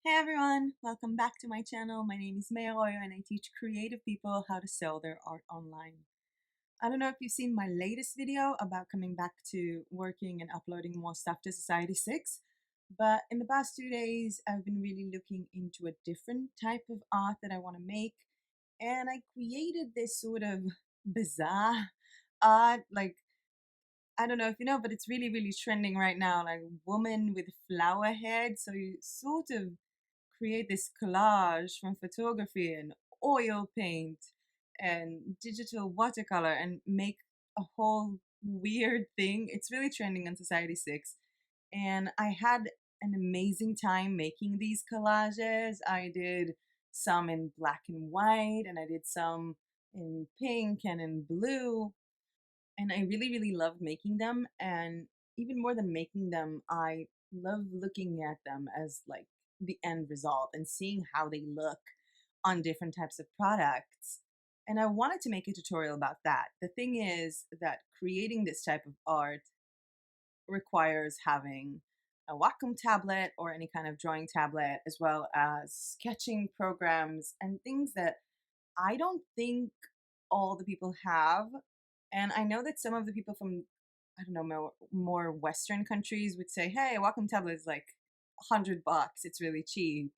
Hey everyone, welcome back to my channel. My name is Maya Royo and I teach creative people how to sell their art online. I don't know if you've seen my latest video about coming back to working and uploading more stuff to Society 6, but in the past 2 days I've been really looking into a different type of art that I want to make, and I created this sort of bizarre art, like I don't know if you know, but it's really, really trending right now, like woman with flower head. So you sort of create this collage from photography and oil paint and digital watercolor and make a whole weird thing. It's really trending on Society 6. And I had an amazing time making these collages. I did some in black and white, and I did some in pink and in blue, and I really, really loved making them. And even more than making them, I love looking at them as like the end result and seeing how they look on different types of products. And I wanted to make a tutorial about that. The thing is that creating this type of art requires having a Wacom tablet or any kind of drawing tablet, as well as sketching programs and things that I don't think all the people have. And I know that some of the people from, I don't know, more Western countries would say, hey, a Wacom tablet is like $100, it's really cheap.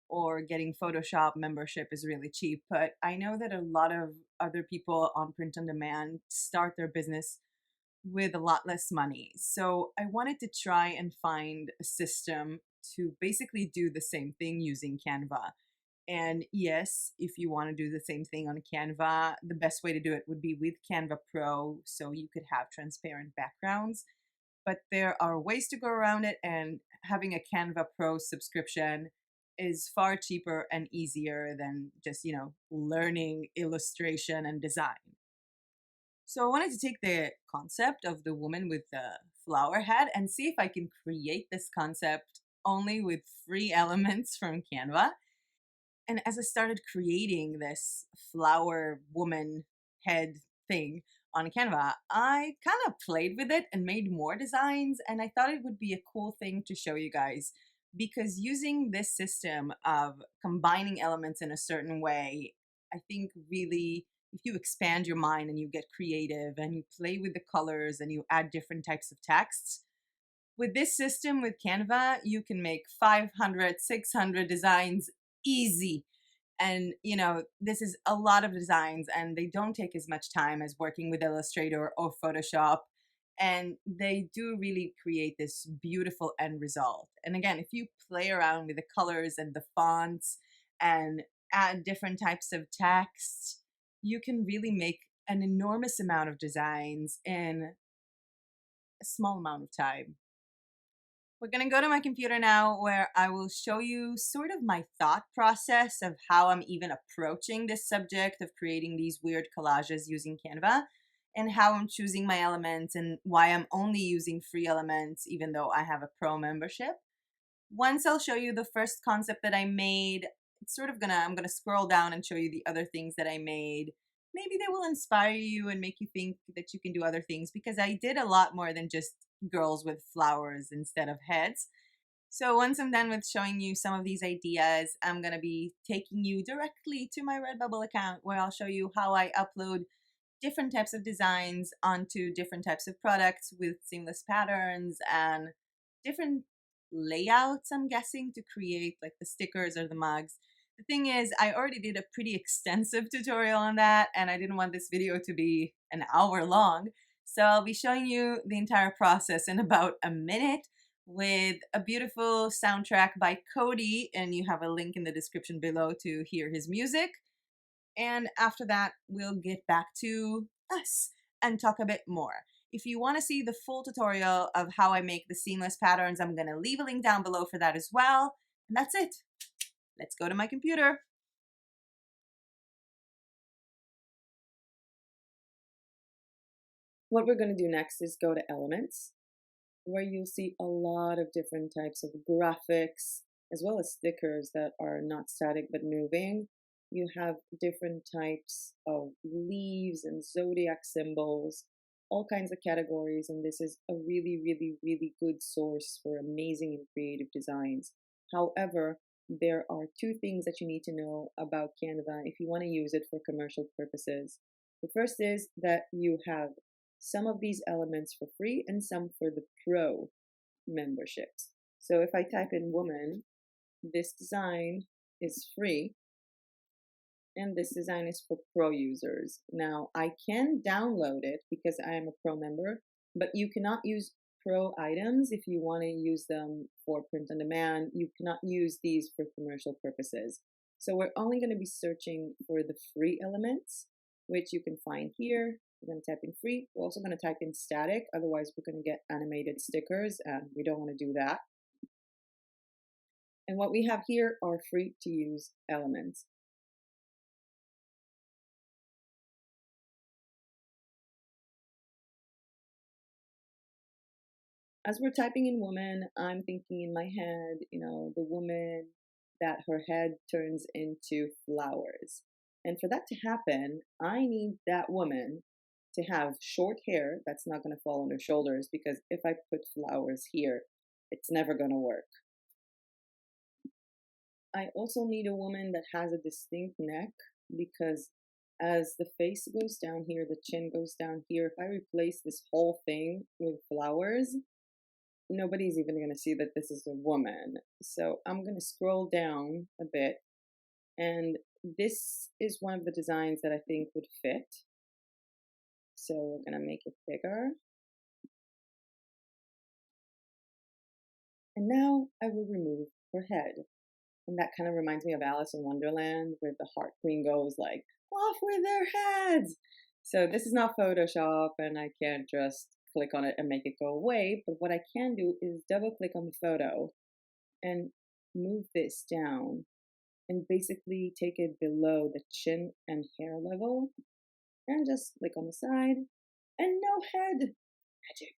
Or getting Photoshop membership is really cheap. But I know that a lot of other people on print on demand start their business with a lot less money. So I wanted to try and find a system to basically do the same thing using Canva. And yes, if you want to do the same thing on Canva, the best way to do it would be with Canva Pro, so you could have transparent backgrounds. But there are ways to go around it, and having a Canva Pro subscription is far cheaper and easier than just, learning illustration and design. So I wanted to take the concept of the woman with the flower head and see if I can create this concept only with free elements from Canva. And as I started creating this flower woman head thing on Canva, I kind of played with it and made more designs. And I thought it would be a cool thing to show you guys, because using this system of combining elements in a certain way, I think really, if you expand your mind and you get creative and you play with the colors and you add different types of texts, with this system with Canva, you can make 500, 600 designs easy. And, this is a lot of designs and they don't take as much time as working with Illustrator or Photoshop. And they do really create this beautiful end result. And again, if you play around with the colors and the fonts and add different types of text, you can really make an enormous amount of designs in a small amount of time. We're going to go to my computer now, where I will show you sort of my thought process of how I'm even approaching this subject of creating these weird collages using Canva, and how I'm choosing my elements and why I'm only using free elements even though I have a pro membership. Once I'll show you the first concept that I made, it's sort of I'm gonna scroll down and show you the other things that I made. Maybe they will inspire you and make you think that you can do other things, because I did a lot more than just girls with flowers instead of heads. So once I'm done with showing you some of these ideas, I'm gonna be taking you directly to my RedBubble account, where I'll show you how I upload different types of designs onto different types of products with seamless patterns and different layouts, I'm guessing, to create like the stickers or the mugs. The thing is, I already did a pretty extensive tutorial on that, and I didn't want this video to be an hour long. So I'll be showing you the entire process in about a minute with a beautiful soundtrack by Cody, and you have a link in the description below to hear his music. And after that, we'll get back to us and talk a bit more. If you want to see the full tutorial of how I make the seamless patterns, I'm going to leave a link down below for that as well. And that's it. Let's go to my computer. What we're going to do next is go to Elements, where you'll see a lot of different types of graphics, as well as stickers that are not static but moving. You have different types of leaves and zodiac symbols, all kinds of categories, and this is a really, really, really good source for amazing and creative designs. However, there are two things that you need to know about Canva if you want to use it for commercial purposes. The first is that you have some of these elements for free and some for the pro memberships. So if I type in woman, this design is free and this design is for pro users. Now I can download it because I am a pro member, but you cannot use pro items if you want to use them for print on demand. You cannot use these for commercial purposes. So we're only going to be searching for the free elements, which you can find here. We're going to type in free. We're also going to type in static, otherwise we're going to get animated stickers and we don't want to do that. And what we have here are free to use elements. As we're typing in woman, I'm thinking in my head, the woman that her head turns into flowers. And for that to happen, I need that woman to have short hair that's not going to fall on her shoulders, because if I put flowers here, it's never going to work. I also need a woman that has a distinct neck, because as the face goes down here, the chin goes down here. If I replace this whole thing with flowers, nobody's even going to see that this is a woman. So I'm going to scroll down a bit, and this is one of the designs that I think would fit. So we're going to make it bigger. And now I will remove her head. And that kind of reminds me of Alice in Wonderland, where the Heart Queen goes like, off with their heads. So this is not Photoshop, and I can't just click on it and make it go away. But what I can do is double click on the photo and move this down and basically take it below the chin and hair level, and just click on the side, and no head. Magic.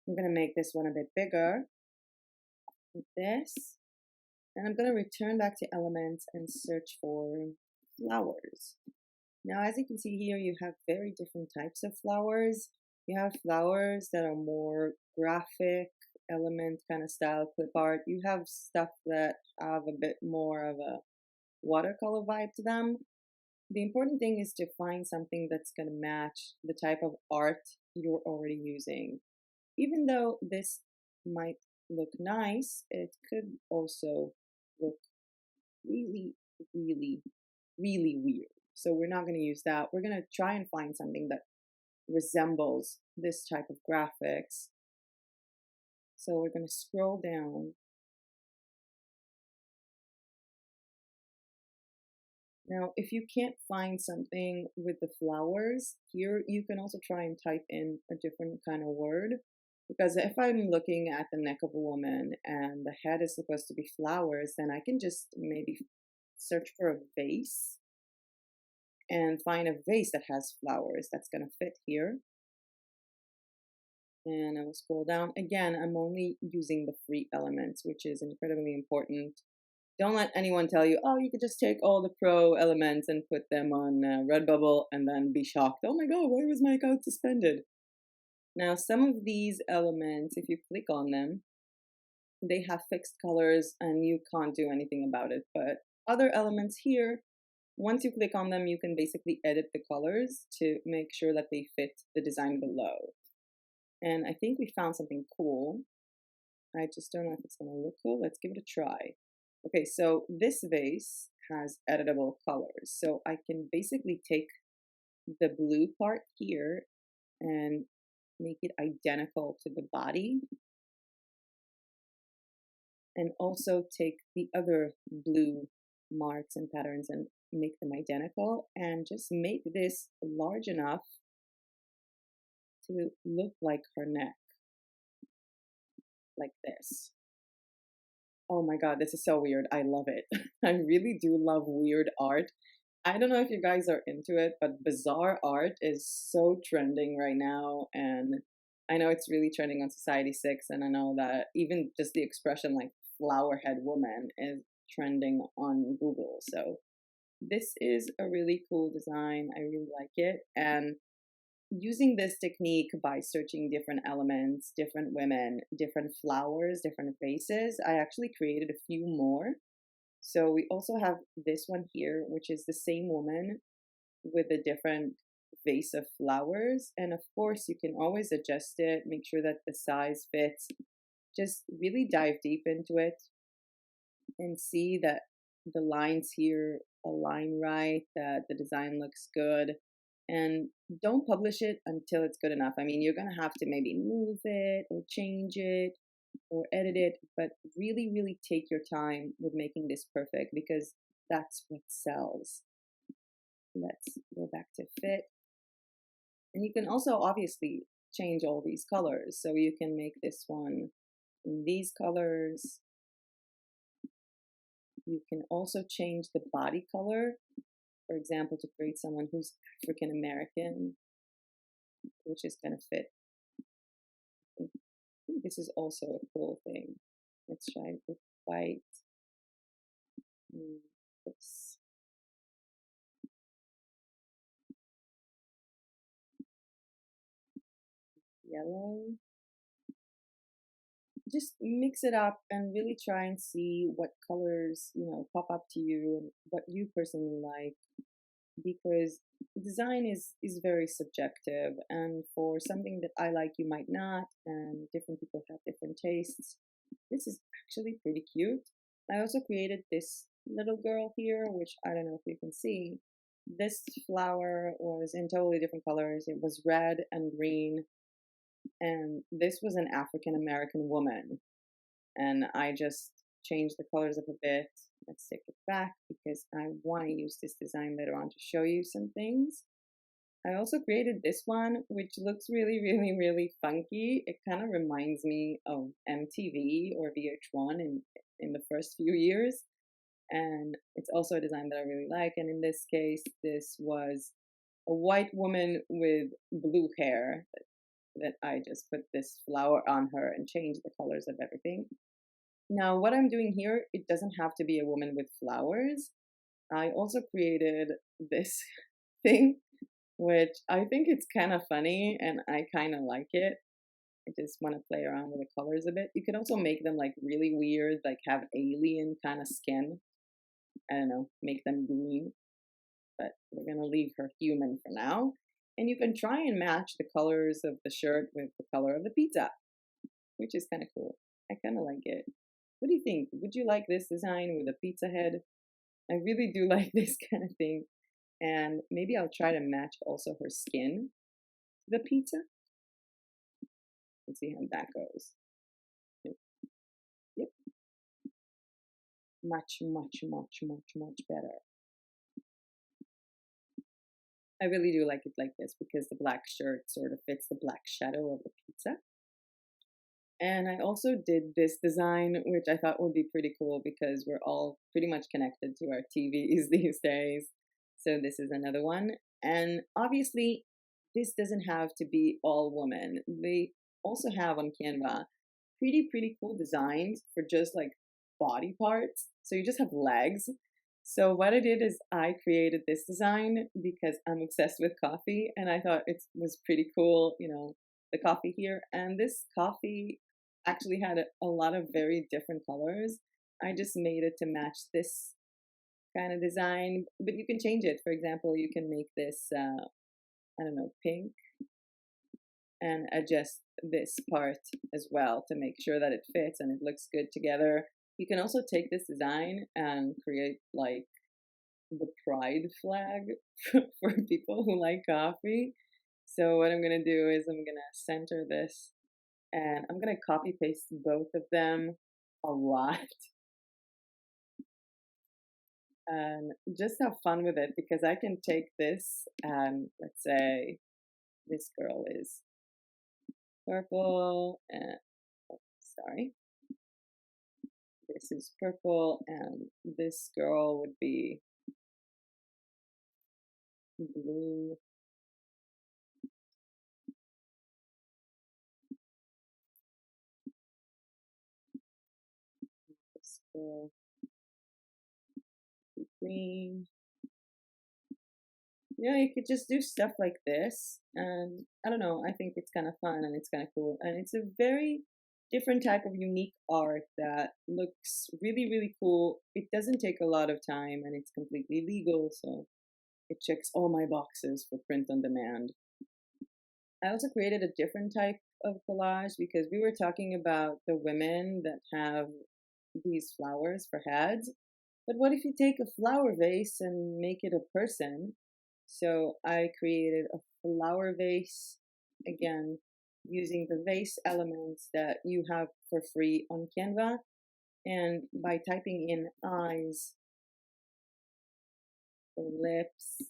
I'm going to make this one a bit bigger with this. And I'm going to return back to elements and search for flowers. Now, as you can see here, you have very different types of flowers. You have flowers that are more graphic, element kind of style, clip art. You have stuff that have a bit more of a watercolor vibe to them. The important thing is to find something that's going to match the type of art you're already using. Even though this might look nice, it could also look really, really, really weird. So we're not going to use that. We're going to try and find something that resembles this type of graphics. So we're going to scroll down. Now, if you can't find something with the flowers, here you can also try and type in a different kind of word. Because if I'm looking at the neck of a woman and the head is supposed to be flowers, then I can just maybe search for a vase and find a vase that has flowers that's going to fit here. And I will scroll down. Again, I'm only using the free elements, which is incredibly important. Don't let anyone tell you, oh, you could just take all the pro elements and put them on RedBubble and then be shocked. Oh my God, why was my account suspended? Now, some of these elements, if you click on them, they have fixed colors and you can't do anything about it. But other elements here, once you click on them, you can basically edit the colors to make sure that they fit the design below. And I think we found something cool. I just don't know if it's going to look cool. Let's give it a try. Okay, so this vase has editable colors. So I can basically take the blue part here and make it identical to the body. And also take the other blue marks and patterns and make them identical. And just make this large enough to look like her neck. Like this. Oh my God, this is so weird. I love it. I really do love weird art. I don't know if you guys are into it, but bizarre art is so trending right now. And I know it's really trending on Society6. And I know that even just the expression like flower head woman is trending on Google. So this is a really cool design. I really like it. And using this technique by searching different elements, different women, different flowers, different vases, I actually created a few more. So we also have this one here, which is the same woman with a different vase of flowers. And of course, you can always adjust it, make sure that the size fits. Just really dive deep into it and see that the lines here align right, that the design looks good. And don't publish it until it's good enough. I mean, you're going to have to maybe move it or change it or edit it, but really, really take your time with making this perfect because that's what sells. Let's go back to fit. And you can also obviously change all these colors. So you can make this one in these colors. You can also change the body color, for example, to create someone who's African American, which is going to fit. I think this is also a cool thing. Let's try it with white. Oops. Yellow. Just mix it up and really try and see what colors, pop up to you and what you personally like, because design is very subjective, and for something that I like you might not, and different people have different tastes. This is actually pretty cute. I also created this little girl here, which I don't know if you can see. This flower was in totally different colors. It was red and green, and this was an African American woman, and I just changed the colors up a bit. Let's take it back because I want to use this design later on to show you some things. I also created this one, which looks really, really, really funky. It kind of reminds me of MTV or VH1 in the first few years. And it's also a design that I really like. And in this case, this was a white woman with blue hair that I just put this flower on her and changed the colors of everything. Now, what I'm doing here, it doesn't have to be a woman with flowers. I also created this thing, which I think it's kind of funny and I kind of like it. I just want to play around with the colors a bit. You can also make them like really weird, like have alien kind of skin. I don't know, make them green. But we're going to leave her human for now. And you can try and match the colors of the shirt with the color of the pizza, which is kind of cool. I kind of like it. What do you think? Would you like this design with a pizza head? I really do like this kind of thing. And maybe I'll try to match also her skin to the pizza. Let's see how that goes. Yep. Much, much, much, much, much better. I really do like it like this because the black shirt sort of fits the black shadow of the pizza. And I also did this design, which I thought would be pretty cool because we're all pretty much connected to our TVs these days. So this is another one. And obviously, this doesn't have to be all women. They also have on Canva pretty cool designs for just like body parts. So you just have legs. So what I did is I created this design because I'm obsessed with coffee and I thought it was pretty cool, the coffee here. And this coffee actually had a lot of very different colors. I just made it to match this kind of design, but you can change it. For example, you can make this, I don't know, pink and adjust this part as well to make sure that it fits and it looks good together. You can also take this design and create like the pride flag for people who like coffee. So what I'm going to do is I'm going to center this and I'm going to copy paste both of them a lot. And just have fun with it because I can take this and let's say this girl is purple and sorry, this is purple and this girl would be blue. This girl would be green. You could just do stuff like this, and I don't know, I think it's kind of fun and it's kind of cool, and it's a very different type of unique art that looks really, really cool. It doesn't take a lot of time and it's completely legal, so it checks all my boxes for print on demand. I also created a different type of collage because we were talking about the women that have these flowers for heads. But what if you take a flower vase and make it a person? So I created a flower vase, again, using the vase elements that you have for free on Canva. And by typing in eyes, lips,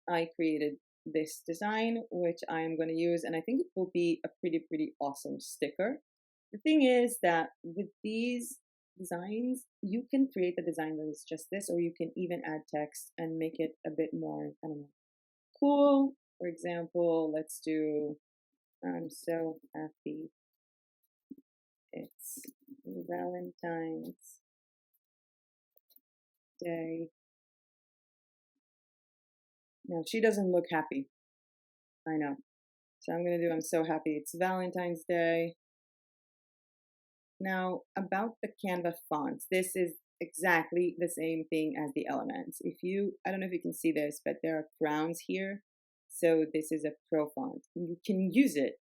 I created this design, which I'm going to use, and I think it will be a pretty awesome sticker. The thing is that with these designs, you can create a design that is just this, or you can even add text and make it a bit more, I don't know, cool. For example, let's do, I'm so happy it's Valentine's Day. No, she doesn't look happy. I know. So I'm going to do, I'm so happy it's Valentine's Day. Now, about the Canva fonts, this is exactly the same thing as the elements. If you, I don't know if you can see this, but there are crowns here. So this is a pro font. You can use it.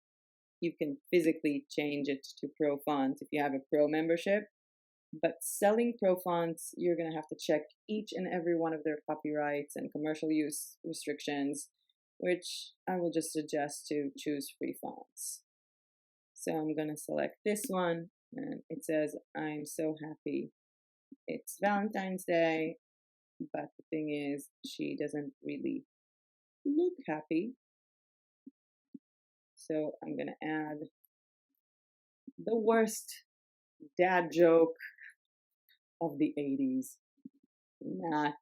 You can physically change it to pro font if you have a pro membership. But selling pro fonts, you're going to have to check each and every one of their copyrights and commercial use restrictions, which I will just suggest to choose free fonts. So I'm going to select this one, and it says, I'm so happy it's Valentine's Day, but the thing is, she doesn't really look happy. So I'm going to add the worst dad joke of the 80s. Let's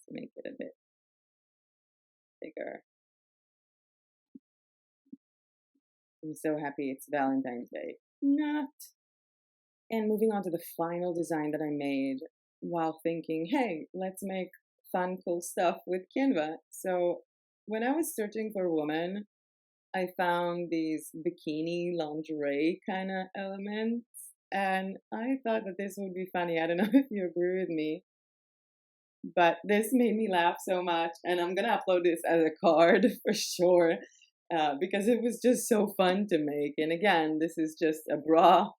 make it a bit bigger. I'm so happy it's Valentine's Day. Not. And moving on to the final design that I made while thinking, hey, let's make fun, cool stuff with Canva. So when I was searching for women, I found these bikini lingerie kind of elements. And I thought that this would be funny. I don't know if you agree with me, but this made me laugh so much. And I'm going to upload this as a card for sure, because it was just so fun to make. And again, this is just a bra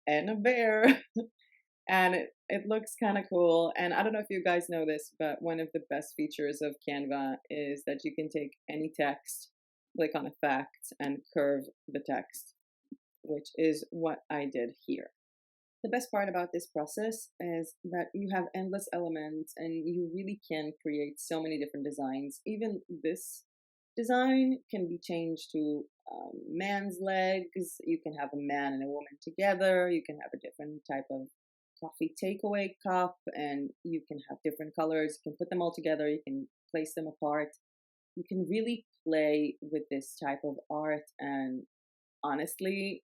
and a bear. And it looks kind of cool. And I don't know if you guys know this, but one of the best features of Canva is that you can take any text, click on effects, and curve the text, which is what I did here. The best part about this process is that you have endless elements and you really can create so many different designs. Even this design can be changed to man's legs. You can have a man and a woman together. You can have a different type of coffee takeaway cup, and you can have different colors. You can put them all together. You can place them apart. You can really play with this type of art, and honestly,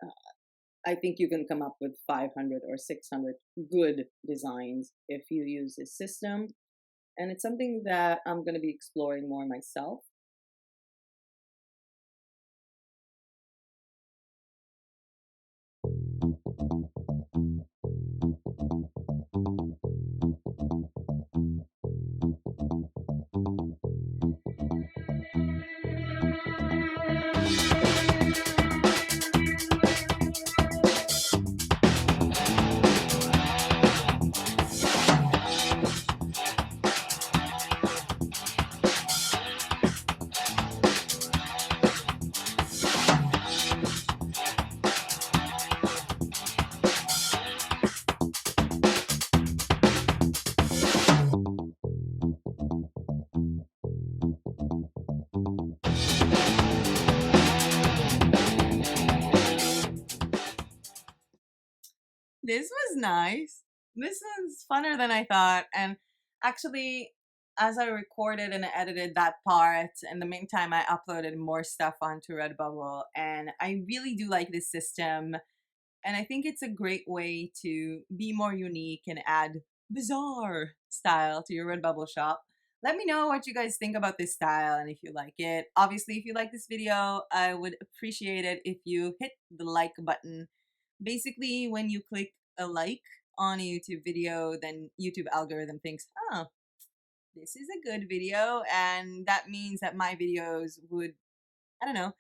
I think you can come up with 500 or 600 good designs if you use this system. And it's something that I'm going to be exploring more myself. This was nice. This was funner than I thought. And actually, as I recorded and edited that part, in the meantime, I uploaded more stuff onto RedBubble. And I really do like this system. And I think it's a great way to be more unique and add bizarre style to your RedBubble shop. Let me know what you guys think about this style and if you like it. Obviously, if you like this video, I would appreciate it if you hit the like button. Basically, when you click a like on a YouTube video, then YouTube algorithm thinks, oh, this is a good video, and that means that my videos would, I don't know,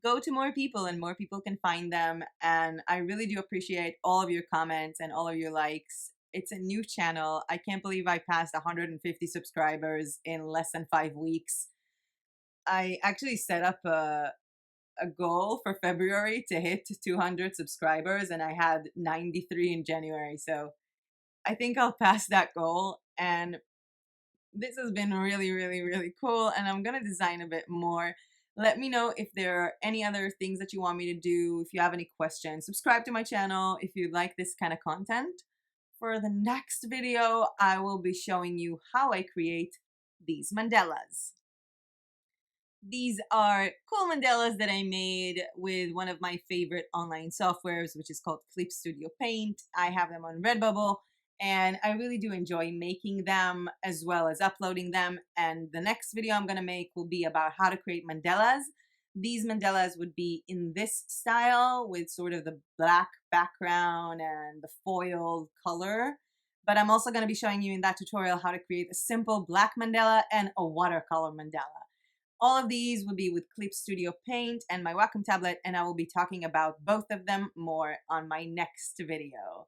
go to more people and more people can find them. And I really do appreciate all of your comments and all of your likes. It's a new channel. I can't believe I passed 150 subscribers in less than 5 weeks. I actually set up a goal for February to hit 200 subscribers, and I had 93 in January. So I think I'll pass that goal. And this has been really, really, really cool, and I'm gonna design a bit more. Let me know if there are any other things that you want me to do, if you have any questions. Subscribe to my channel if you like this kind of content. For the next video, I will be showing you how I create these mandalas. These are cool mandalas that I made with one of my favorite online softwares, which is called Flip Studio Paint. I have them on RedBubble, and I really do enjoy making them as well as uploading them. And the next video I'm going to make will be about how to create mandalas. These mandalas would be in this style with sort of the black background and the foil color. But I'm also going to be showing you in that tutorial how to create a simple black mandala and a watercolor mandala. All of these will be with Clip Studio Paint and my Wacom tablet, and I will be talking about both of them more on my next video.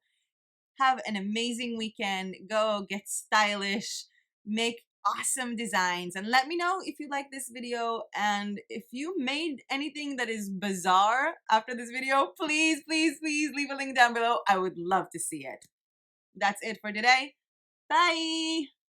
Have an amazing weekend. Go get stylish, make awesome designs, and let me know if you like this video. And if you made anything that is bizarre after this video, please, please, please leave a link down below. I would love to see it. That's it for today. Bye!